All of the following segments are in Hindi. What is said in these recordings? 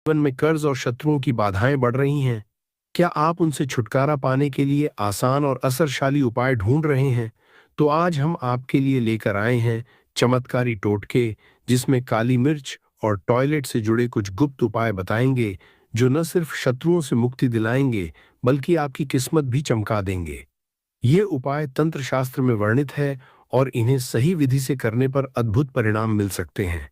जीवन में कर्ज और शत्रुओं की बाधाएं बढ़ रही हैं। क्या आप उनसे छुटकारा पाने के लिए आसान और असरशाली उपाय ढूंढ रहे हैं? तो आज हम आपके लिए लेकर आए हैं चमत्कारी टोटके, जिसमें काली मिर्च और टॉयलेट से जुड़े कुछ गुप्त उपाय बताएंगे, जो न सिर्फ शत्रुओं से मुक्ति दिलाएंगे, बल्कि आपकी किस्मत भी चमका देंगे। ये उपाय तंत्र शास्त्र में वर्णित है और इन्हें सही विधि से करने पर अद्भुत परिणाम मिल सकते हैं।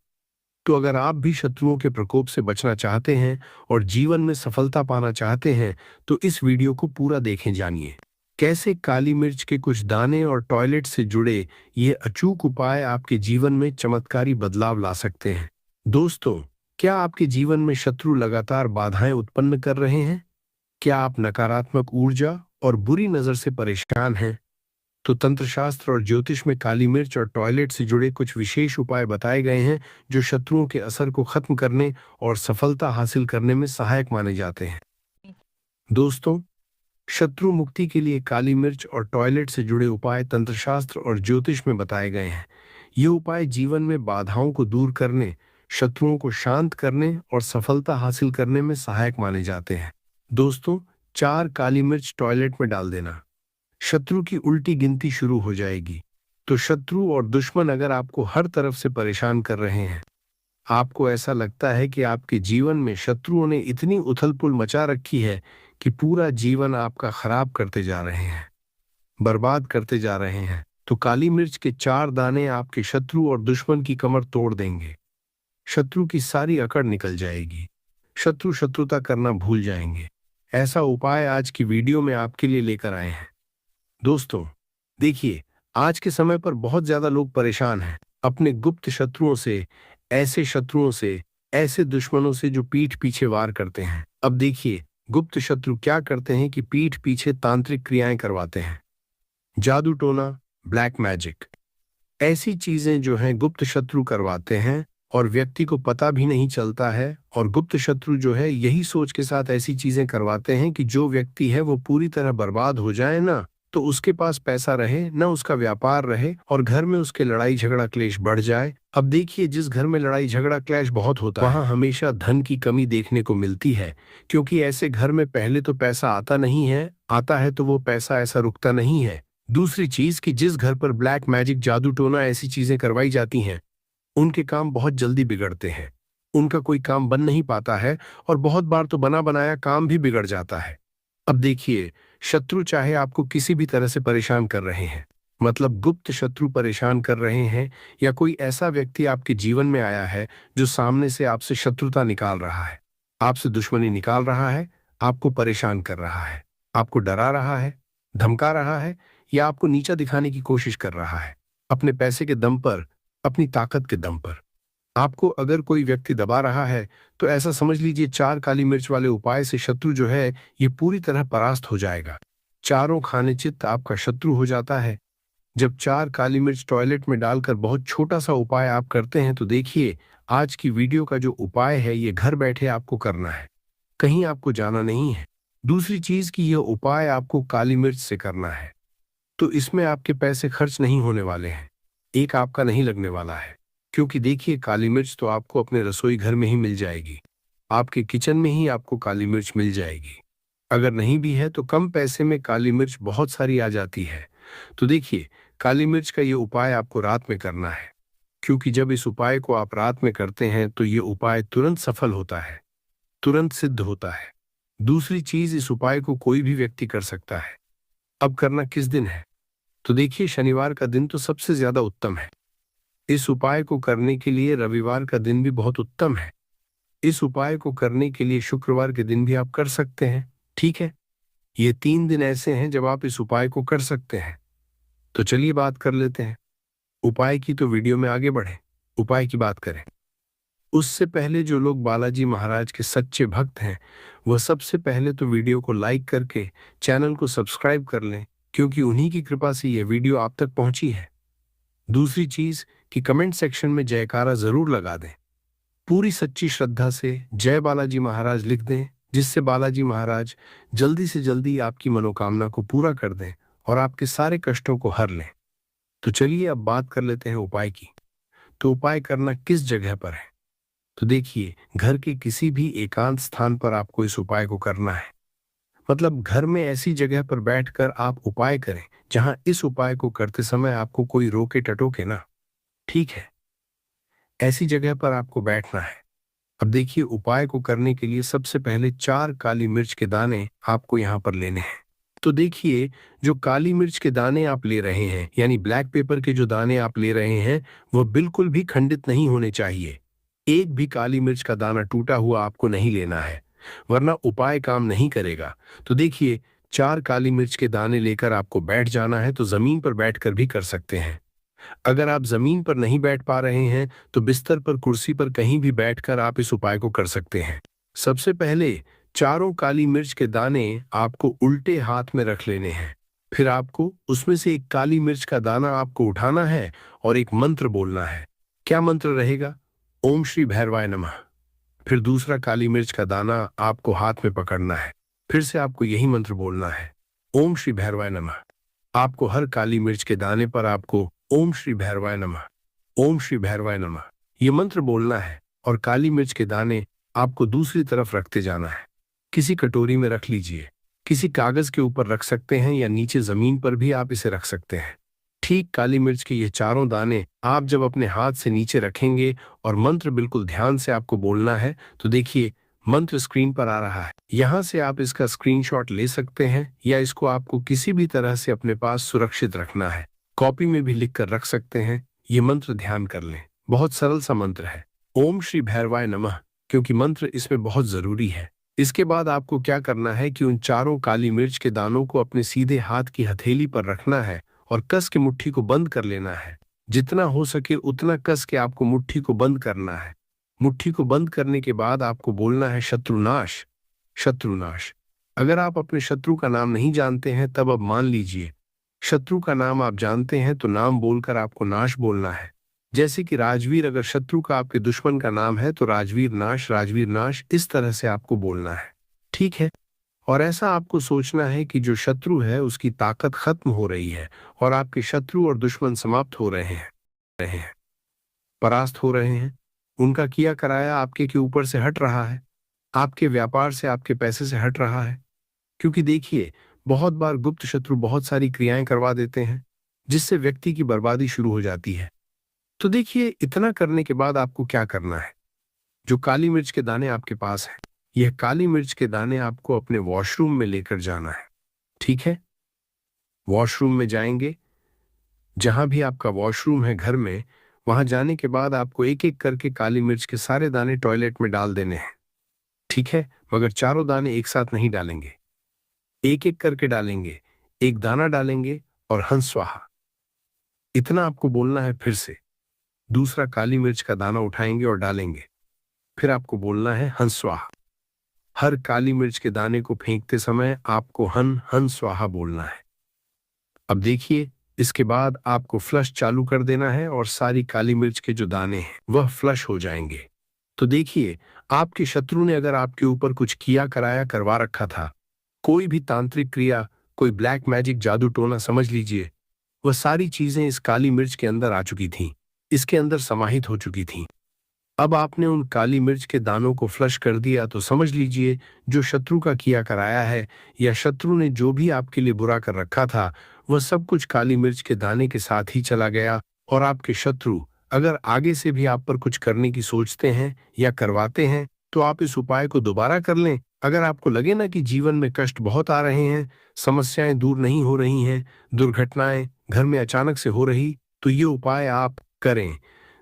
तो अगर आप भी शत्रुओं के प्रकोप से बचना चाहते हैं और जीवन में सफलता पाना चाहते हैं, तो इस वीडियो को पूरा देखें। जानिए कैसे काली मिर्च के कुछ दाने और टॉयलेट से जुड़े ये अचूक उपाय आपके जीवन में चमत्कारी बदलाव ला सकते हैं। दोस्तों, क्या आपके जीवन में शत्रु लगातार बाधाएं उत्पन्न कर रहे हैं? क्या आप नकारात्मक ऊर्जा और बुरी नजर से परेशान हैं? तो तंत्रशास्त्र और ज्योतिष में काली मिर्च और टॉयलेट से जुड़े कुछ विशेष उपाय बताए गए हैं, जो शत्रुओं के असर को खत्म करने और सफलता हासिल करने में सहायक माने जाते हैं। दोस्तों, शत्रु मुक्ति के लिए काली मिर्च और टॉयलेट से जुड़े उपाय तंत्रशास्त्र और ज्योतिष में बताए गए हैं। ये उपाय जीवन में बाधाओं को दूर करने, शत्रुओं को शांत करने और सफलता हासिल करने में सहायक माने जाते हैं। दोस्तों, 4 काली मिर्च टॉयलेट में डाल देना। शत्रु की उल्टी गिनती शुरू हो जाएगी। तो शत्रु और दुश्मन अगर आपको हर तरफ से परेशान कर रहे हैं, आपको ऐसा लगता है कि आपके जीवन में शत्रुओं ने इतनी उथल-पुथल मचा रखी है कि पूरा जीवन आपका खराब करते जा रहे हैं, बर्बाद करते जा रहे हैं, तो काली मिर्च के 4 दाने आपके शत्रु और दुश्मन की कमर तोड़ देंगे। शत्रु की सारी अकड़ निकल जाएगी। शत्रु शत्रुता करना भूल जाएंगे। ऐसा उपाय आज की वीडियो में आपके लिए लेकर आए हैं। दोस्तों, देखिए, आज के समय पर बहुत ज्यादा लोग परेशान हैं अपने गुप्त शत्रुओं से, ऐसे दुश्मनों से जो पीठ पीछे वार करते हैं। अब देखिए, गुप्त शत्रु क्या करते हैं कि पीठ पीछे तांत्रिक क्रियाएं करवाते हैं, जादू टोना, ब्लैक मैजिक, ऐसी चीजें जो हैं गुप्त शत्रु करवाते हैं और व्यक्ति को पता भी नहीं चलता है। और गुप्त शत्रु जो है यही सोच के साथ ऐसी चीजें करवाते हैं कि जो व्यक्ति है वो पूरी तरह बर्बाद हो जाए ना, तो उसके पास पैसा रहे ना, उसका व्यापार रहे और घर में उसके लड़ाई झगड़ा क्लेश बढ़ जाए। अब देखिए, जिस घर में लड़ाई झगड़ा क्लेश बहुत होता है, वहां हमेशा धन की कमी देखने को मिलती है, क्योंकि ऐसे घर में पहले तो पैसा आता नहीं है, आता है तो वो पैसा ऐसा रुकता नहीं है। दूसरी चीज कि जिस घर पर ब्लैक मैजिक, जादू टोना ऐसी चीजें करवाई जाती हैं, उनके काम बहुत जल्दी बिगड़ते हैं। उनका कोई काम बन नहीं पाता है और बहुत बार तो बना बनाया काम भी बिगड़ जाता है। अब देखिए, शत्रु चाहे आपको किसी भी तरह से परेशान कर रहे हैं, मतलब गुप्त शत्रु परेशान कर रहे हैं, या कोई ऐसा व्यक्ति आपके जीवन में आया है जो सामने से आपसे शत्रुता निकाल रहा है, आपसे दुश्मनी निकाल रहा है, आपको परेशान कर रहा है, आपको डरा रहा है, धमका रहा है, या आपको नीचा दिखाने की कोशिश कर रहा है, अपने पैसे के दम पर, अपनी ताकत के दम पर आपको अगर कोई व्यक्ति दबा रहा है, तो ऐसा समझ लीजिए 4 काली मिर्च वाले उपाय से शत्रु जो है ये पूरी तरह परास्त हो जाएगा। चारों खाने चित्त आपका शत्रु हो जाता है। जब 4 काली मिर्च टॉयलेट में डालकर बहुत छोटा सा उपाय आप करते हैं, तो देखिए, आज की वीडियो का जो उपाय है ये घर बैठे आपको करना है, कहीं आपको जाना नहीं है। दूसरी चीज कि यह उपाय आपको काली मिर्च से करना है, तो इसमें आपके पैसे खर्च नहीं होने वाले हैं, एक आपका नहीं लगने वाला है, क्योंकि देखिए, काली मिर्च तो आपको अपने रसोई घर में ही मिल जाएगी, आपके किचन में ही आपको काली मिर्च मिल जाएगी। अगर नहीं भी है तो कम पैसे में काली मिर्च बहुत सारी आ जाती है। तो देखिए, काली मिर्च का ये उपाय आपको रात में करना है, क्योंकि जब इस उपाय को आप रात में करते हैं तो ये उपाय तुरंत सफल होता है, तुरंत सिद्ध होता है। दूसरी चीज, इस उपाय को कोई भी व्यक्ति कर सकता है। अब करना किस दिन है? तो देखिए, शनिवार का दिन तो सबसे ज्यादा उत्तम है। इस उपाय को करने के लिए रविवार का दिन भी बहुत उत्तम है। इस उपाय को करने के लिए शुक्रवार के दिन भी आप कर सकते हैं। ठीक है, ये 3 दिन ऐसे हैं जब आप इस उपाय को कर सकते हैं। तो चलिए बात कर लेते हैं उपाय की। तो वीडियो में आगे बढ़े, उपाय की बात करें उससे पहले जो लोग बालाजी महाराज के सच्चे भक्त हैं, वह सबसे पहले तो वीडियो को लाइक करके चैनल को सब्सक्राइब कर लें, क्योंकि उन्हीं की कृपा से यह वीडियो आप तक पहुंची है। दूसरी चीज कि कमेंट सेक्शन में जयकारा जरूर लगा दें, पूरी सच्ची श्रद्धा से जय बालाजी महाराज लिख दें, जिससे बालाजी महाराज जल्दी से जल्दी आपकी मनोकामना को पूरा कर दें और आपके सारे कष्टों को हर लें। तो चलिए अब बात कर लेते हैं उपाय की। तो उपाय करना किस जगह पर है? तो देखिए, घर के किसी भी एकांत स्थान पर आपको इस उपाय को करना है। मतलब घर में ऐसी जगह पर बैठकर आप उपाय करें जहां इस उपाय को करते समय आपको कोई रोके टटोके ना। ठीक है, ऐसी जगह पर आपको बैठना है। अब देखिए, उपाय को करने के लिए सबसे पहले 4 काली मिर्च के दाने आपको यहाँ पर लेने हैं। तो देखिए, जो काली मिर्च के दाने आप ले रहे हैं, यानी ब्लैक पेपर के जो दाने आप ले रहे हैं, वह बिल्कुल भी खंडित नहीं होने चाहिए। एक भी काली मिर्च का दाना टूटा हुआ आपको नहीं लेना है, वरना उपाय काम नहीं करेगा। तो देखिए, 4 काली मिर्च के दाने लेकर आपको बैठ जाना है। तो जमीन पर बैठकर भी कर सकते हैं। अगर आप जमीन पर नहीं बैठ पा रहे हैं तो बिस्तर पर, कुर्सी पर कहीं भी बैठकर आप इस उपाय को कर सकते हैं। सबसे पहले चारों काली मिर्च के दाने आपको उल्टे हाथ में रख लेने हैं। फिर आपको उसमें से एक काली मिर्च का दाना आपको उठाना है और एक मंत्र बोलना है। क्या मंत्र रहेगा? ओम श्री भैरवाय नमः। फिर दूसरा काली मिर्च का दाना आपको हाथ में पकड़ना है। फिर से आपको यही मंत्र बोलना है, ओम श्री भैरवाय नमः। आपको हर काली मिर्च के दाने पर आपको ओम श्री भैरवाय नमः, ओम श्री भैरवाय नमः ये मंत्र बोलना है और काली मिर्च के दाने आपको दूसरी तरफ रखते जाना है। किसी कटोरी में रख लीजिए, किसी कागज के ऊपर रख सकते हैं या नीचे जमीन पर भी आप इसे रख सकते हैं। ठीक काली मिर्च के ये चारों दाने आप जब अपने हाथ से नीचे रखेंगे और मंत्र बिल्कुल ध्यान से आपको बोलना है, तो देखिए मंत्र स्क्रीन पर आ रहा है। यहाँ से आप इसका स्क्रीनशॉट ले सकते हैं या इसको आपको किसी भी तरह से अपने पास सुरक्षित रखना है। कॉपी में भी लिख कर रख सकते हैं। ये मंत्र ध्यान कर लें, बहुत सरल सा मंत्र है, ओम श्री भैरवाय नमः, क्योंकि मंत्र इसमें बहुत जरूरी है। इसके बाद आपको क्या करना है कि उन चारों काली मिर्च के दानों को अपने सीधे हाथ की हथेली पर रखना है और कस के मुट्ठी को बंद कर लेना है। जितना हो सके उतना कस के आपको मुट्ठी को बंद करना है। मुट्ठी को बंद करने के बाद आपको बोलना है शत्रुनाश, शत्रुनाश। अगर आप अपने शत्रु का नाम नहीं जानते हैं तब अब मान लीजिए, शत्रु का नाम आप जानते हैं तो नाम बोलकर आपको नाश बोलना है। जैसे कि राजवीर, अगर शत्रु का आपके दुश्मन का नाम है तो राजवीर नाश, राजवीर नाश, इस तरह से आपको बोलना है। ठीक है, और ऐसा आपको सोचना है कि जो शत्रु है उसकी ताकत खत्म हो रही है और आपके शत्रु और दुश्मन समाप्त हो रहे हैं, परास्त हो रहे हैं। उनका किया कराया आपके के ऊपर से हट रहा है, आपके व्यापार से, आपके पैसे से हट रहा है। क्योंकि देखिए, बहुत बार गुप्त शत्रु बहुत सारी क्रियाएं करवा देते हैं जिससे व्यक्ति की बर्बादी शुरू हो जाती है। तो देखिए, इतना करने के बाद आपको क्या करना है? जो काली मिर्च के दाने आपके पास हैं, यह काली मिर्च के दाने आपको अपने वॉशरूम में लेकर जाना है। ठीक है, वॉशरूम में जाएंगे, जहां भी आपका वॉशरूम है घर में, वहां जाने के बाद आपको एक एक करके काली मिर्च के सारे दाने टॉयलेट में डाल देने हैं। ठीक है, मगर चारों दाने एक साथ नहीं डालेंगे, एक एक करके डालेंगे। एक दाना डालेंगे और हंस स्वाहा, इतना आपको बोलना है। फिर से दूसरा काली मिर्च का दाना उठाएंगे और डालेंगे, फिर आपको बोलना है हंस स्वाहा। हर काली मिर्च के दाने को फेंकते समय आपको हन हन स्वाहा बोलना है। अब देखिए, इसके बाद आपको फ्लश चालू कर देना है और सारी काली मिर्च के जो दाने हैं वह फ्लश हो जाएंगे। तो देखिए, आपके शत्रु ने अगर आपके ऊपर कुछ किया कराया करवा रखा था, कोई भी तांत्रिक क्रिया, कोई ब्लैक मैजिक, जादू टोना समझ लीजिए, वह सारी चीजें इस काली मिर्च के अंदर आ चुकी थीं, इसके अंदर समाहित हो चुकी थीं। अब आपने उन काली मिर्च के दानों को फ्लश कर दिया तो समझ लीजिए, जो शत्रु का किया कराया है या शत्रु ने जो भी आपके लिए बुरा कर रखा था, वह सब कुछ काली मिर्च के दाने के साथ ही चला गया। और आपके शत्रु अगर आगे से भी आप पर कुछ करने की सोचते हैं या करवाते हैं तो आप इस उपाय को दोबारा कर लें। अगर आपको लगे ना कि जीवन में कष्ट बहुत आ रहे हैं, समस्याएं दूर नहीं हो रही हैं, दुर्घटनाएं घर में अचानक से हो रही, तो ये उपाय आप करें।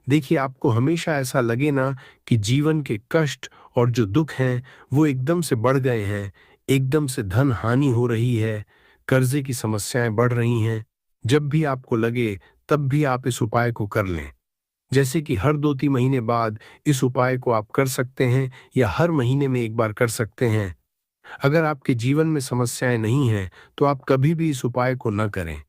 देखिए, आपको हमेशा ऐसा लगे ना कि जीवन के कष्ट और जो दुख हैं वो एकदम से बढ़ गए हैं, एकदम से धन हानि हो रही है, कर्जे की समस्याएं बढ़ रही हैं, जब भी आपको लगे तब भी आप इस उपाय को कर लें। जैसे कि हर 2-3 महीने बाद इस उपाय को आप कर सकते हैं या हर महीने में एक बार कर सकते हैं। अगर आपके जीवन में समस्याएं नहीं हैं तो आप कभी भी इस उपाय को न करें।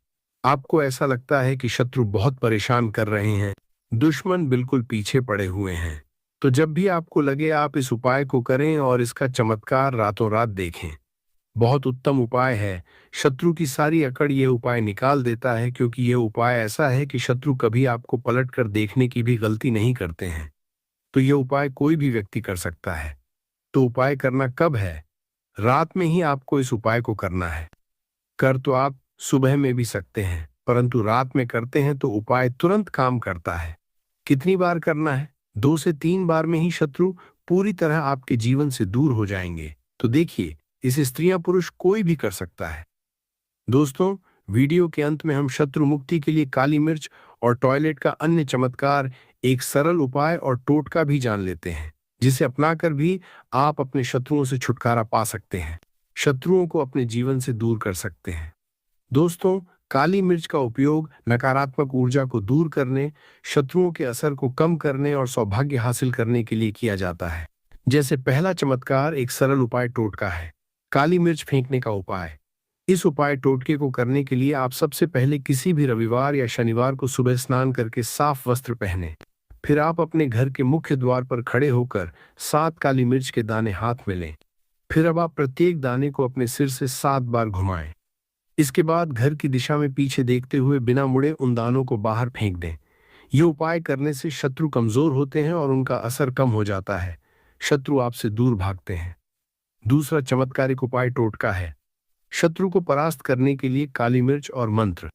आपको ऐसा लगता है कि शत्रु बहुत परेशान कर रहे हैं, दुश्मन बिल्कुल पीछे पड़े हुए हैं, तो जब भी आपको लगे आप इस उपाय को करें और इसका चमत्कार रातों रात देखें। बहुत उत्तम उपाय है, शत्रु की सारी अकड़ यह उपाय निकाल देता है, क्योंकि यह उपाय ऐसा है कि शत्रु कभी आपको पलट कर देखने की भी गलती नहीं करते हैं। तो यह उपाय कोई भी व्यक्ति कर सकता है। तो उपाय करना कब है? रात में ही आपको इस उपाय को करना है। कर तो आप सुबह में भी सकते हैं, परंतु रात में करते हैं तो उपाय तुरंत काम करता है। कितनी बार करना है? 2 से 3 बार में ही शत्रु पूरी तरह आपके जीवन से दूर हो जाएंगे। तो देखिए, इसे स्त्रियां पुरुष कोई भी कर सकता है। दोस्तों, वीडियो के अंत में हम शत्रु मुक्ति के लिए काली मिर्च और टॉयलेट का अन्य चमत्कार, एक सरल उपाय और टोटका भी जान लेते हैं, जिसे अपनाकर भी आप अपने शत्रुओं से छुटकारा पा सकते हैं, शत्रुओं को अपने जीवन से दूर कर सकते हैं। दोस्तों, काली मिर्च का उपयोग नकारात्मक ऊर्जा को दूर करने, शत्रुओं के असर को कम करने और सौभाग्य हासिल करने के लिए किया जाता है। जैसे पहला चमत्कार एक सरल उपाय टोटका है, काली मिर्च फेंकने का उपाय। इस उपाय टोटके को करने के लिए आप सबसे पहले किसी भी रविवार या शनिवार को सुबह स्नान करके साफ वस्त्र पहने। फिर आप अपने घर के मुख्य द्वार पर खड़े होकर 7 काली मिर्च के दाने हाथ में लें। फिर अब आप प्रत्येक दाने को अपने सिर से 7 बार घुमाएं। इसके बाद घर की दिशा में पीछे देखते हुए बिना मुड़े उन दानों को बाहर फेंक दें। ये उपाय करने से शत्रु कमजोर होते हैं और उनका असर कम हो जाता है। शत्रु आपसे दूर भागते हैं। दूसरा चमत्कारिक उपाय टोटका है, शत्रु को परास्त करने के लिए काली मिर्च और मंत्र।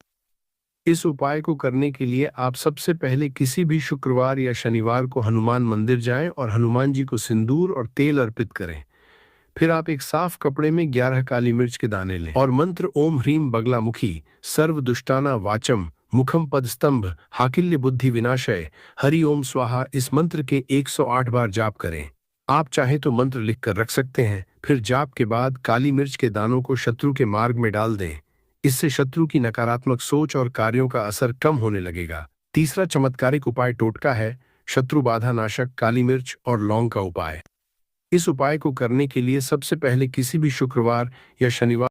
इस उपाय को करने के लिए आप सबसे पहले किसी भी शुक्रवार या शनिवार को हनुमान मंदिर जाएं और हनुमान जी को सिंदूर और तेल अर्पित करें। फिर आप एक साफ कपड़े में 11 काली मिर्च के दाने लें और मंत्र ओम ह्रीम बगलामुखी सर्व दुष्टाना वाचम मुखम पद स्तंभ हाकिल्य बुद्धि विनाशय हरि ओम स्वाहा, इस मंत्र के 108 बार जाप करें। आप चाहे तो मंत्र लिखकर रख सकते हैं। फिर जाप के बाद काली मिर्च के दानों को शत्रु के मार्ग में डाल दें। इससे शत्रु की नकारात्मक सोच और कार्यों का असर कम होने लगेगा। तीसरा चमत्कारिक उपाय टोटका है, शत्रु बाधा नाशक काली मिर्च और लौंग का उपाय। इस उपाय को करने के लिए सबसे पहले किसी भी शुक्रवार या शनिवार